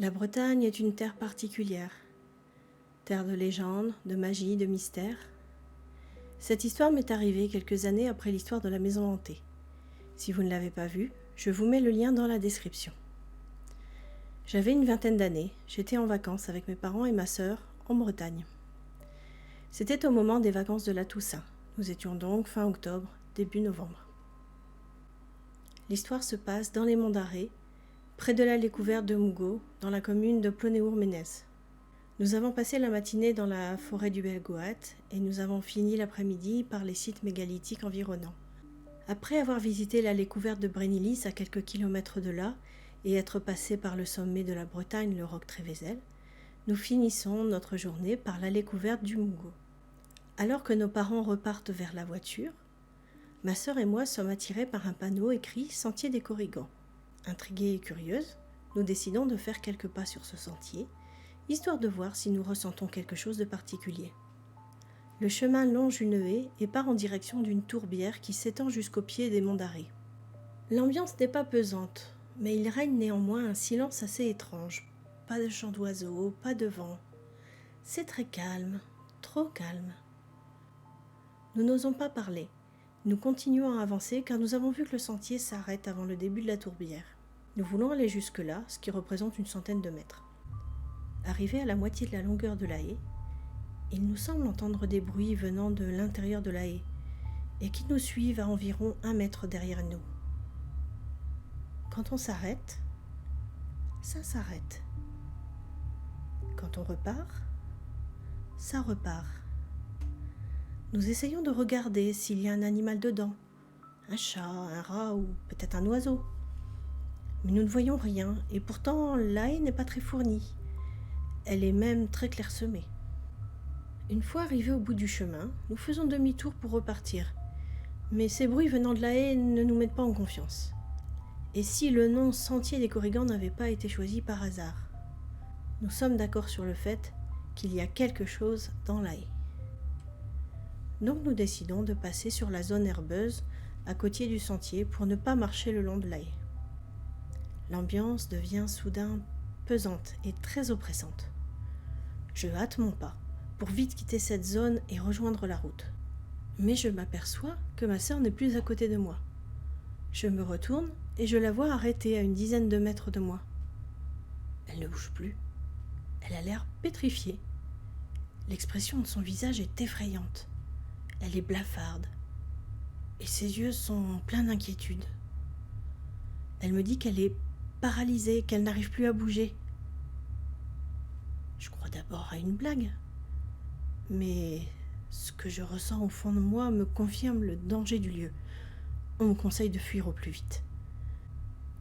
La Bretagne est une terre particulière, terre de légendes, de magie, de mystère. Cette histoire m'est arrivée quelques années après l'histoire de la maison hantée. Si vous ne l'avez pas vue, je vous mets le lien dans la description. J'avais une vingtaine d'années, j'étais en vacances avec mes parents et ma sœur en Bretagne. C'était au moment des vacances de la Toussaint. Nous étions donc fin octobre, début novembre. L'histoire se passe dans les monts d'Arrée, près de l'allée couverte de Mougot, dans la commune de Plonéour-Ménez. Nous avons passé la matinée dans la forêt du Belgoat et nous avons fini l'après-midi par les sites mégalithiques environnants. Après avoir visité l'allée couverte de Brénilis à quelques kilomètres de là et être passé par le sommet de la Bretagne, le Roc Trévézel, nous finissons notre journée par l'allée couverte du Mougot. Alors que nos parents repartent vers la voiture, ma sœur et moi sommes attirés par un panneau écrit « Sentier des Corrigans ». Intriguée et curieuse, nous décidons de faire quelques pas sur ce sentier, histoire de voir si nous ressentons quelque chose de particulier. Le chemin longe une haie et part en direction d'une tourbière qui s'étend jusqu'au pied des monts d'Arrée. L'ambiance n'est pas pesante, mais il règne néanmoins un silence assez étrange. Pas de chant d'oiseaux, pas de vent. C'est très calme, trop calme. Nous n'osons pas parler. Nous continuons à avancer car nous avons vu que le sentier s'arrête avant le début de la tourbière. Nous voulons aller jusque-là, ce qui représente une centaine de mètres. Arrivés à la moitié de la longueur de la haie, il nous semble entendre des bruits venant de l'intérieur de la haie et qui nous suivent à environ 1 mètre derrière nous. Quand on s'arrête, ça s'arrête. Quand on repart, ça repart. Nous essayons de regarder s'il y a un animal dedans, un chat, un rat ou peut-être un oiseau. Mais nous ne voyons rien et pourtant la haie n'est pas très fournie. Elle est même très clairsemée. Une fois arrivés au bout du chemin, nous faisons demi-tour pour repartir. Mais ces bruits venant de la haie ne nous mettent pas en confiance. Et si le nom Sentier des Corrigans n'avait pas été choisi par hasard? Nous sommes d'accord sur le fait qu'il y a quelque chose dans la haie. Donc nous décidons de passer sur la zone herbeuse à côté du sentier pour ne pas marcher le long de la haie. L'ambiance devient soudain pesante et très oppressante. Je hâte mon pas pour vite quitter cette zone et rejoindre la route. Mais je m'aperçois que ma sœur n'est plus à côté de moi. Je me retourne et je la vois arrêtée à une dizaine de mètres de moi. Elle ne bouge plus. Elle a l'air pétrifiée. L'expression de son visage est effrayante. Elle est blafarde. Et ses yeux sont pleins d'inquiétude. Elle me dit qu'elle est paralysée, qu'elle n'arrive plus à bouger. Je crois d'abord à une blague. Mais ce que je ressens au fond de moi me confirme le danger du lieu. On me conseille de fuir au plus vite.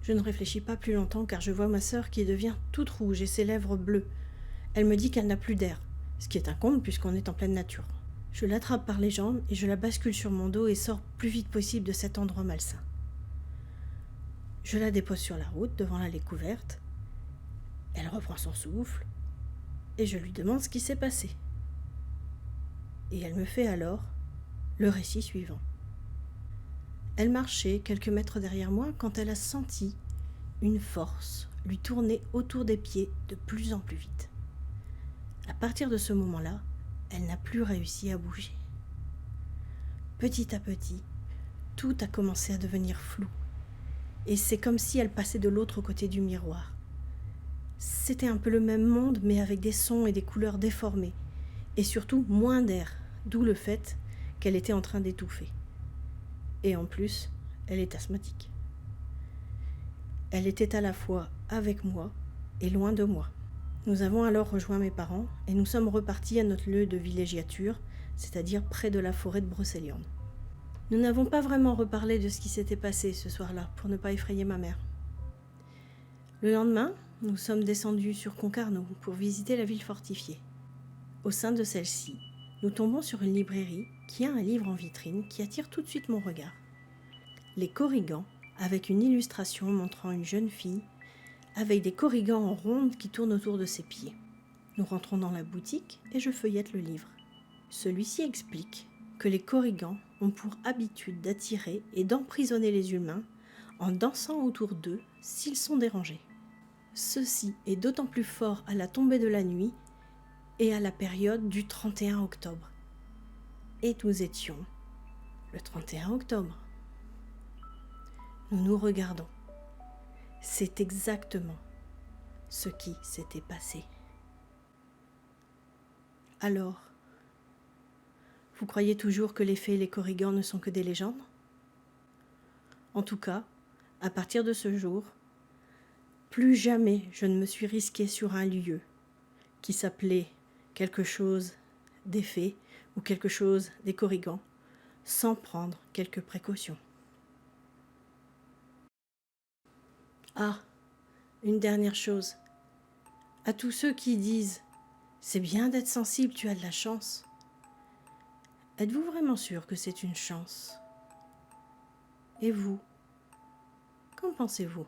Je ne réfléchis pas plus longtemps car je vois ma sœur qui devient toute rouge et ses lèvres bleues. Elle me dit qu'elle n'a plus d'air, ce qui est un comble puisqu'on est en pleine nature. Je l'attrape par les jambes et je la bascule sur mon dos et sors plus vite possible de cet endroit malsain. Je la dépose sur la route devant l'allée couverte. Elle reprend son souffle et je lui demande ce qui s'est passé. Et elle me fait alors le récit suivant. Elle marchait quelques mètres derrière moi quand elle a senti une force lui tourner autour des pieds de plus en plus vite. À partir de ce moment-là, elle n'a plus réussi à bouger. Petit à petit, tout a commencé à devenir flou. Et c'est comme si elle passait de l'autre côté du miroir. C'était un peu le même monde, mais avec des sons et des couleurs déformées. Et surtout moins d'air, d'où le fait qu'elle était en train d'étouffer. Et en plus, elle est asthmatique. Elle était à la fois avec moi et loin de moi. Nous avons alors rejoint mes parents et nous sommes repartis à notre lieu de villégiature, c'est-à-dire près de la forêt de Brocéliande. Nous n'avons pas vraiment reparlé de ce qui s'était passé ce soir-là pour ne pas effrayer ma mère. Le lendemain, nous sommes descendus sur Concarneau pour visiter la ville fortifiée. Au sein de celle-ci, nous tombons sur une librairie qui a un livre en vitrine qui attire tout de suite mon regard. Les Corrigans, avec une illustration montrant une jeune fille avec des corrigans en ronde qui tournent autour de ses pieds. Nous rentrons dans la boutique et je feuillette le livre. Celui-ci explique que les corrigans ont pour habitude d'attirer et d'emprisonner les humains en dansant autour d'eux s'ils sont dérangés. Ceci est d'autant plus fort à la tombée de la nuit et à la période du 31 octobre. Et nous étions le 31 octobre. Nous nous regardons. C'est exactement ce qui s'était passé. Alors, vous croyez toujours que les fées et les Korrigans ne sont que des légendes? En tout cas, à partir de ce jour, plus jamais je ne me suis risquée sur un lieu qui s'appelait quelque chose des fées ou quelque chose des Korrigans sans prendre quelques précautions. Ah, une dernière chose. À tous ceux qui disent « c'est bien d'être sensible, tu as de la chance », êtes-vous vraiment sûr que c'est une chance? Et vous, qu'en pensez-vous?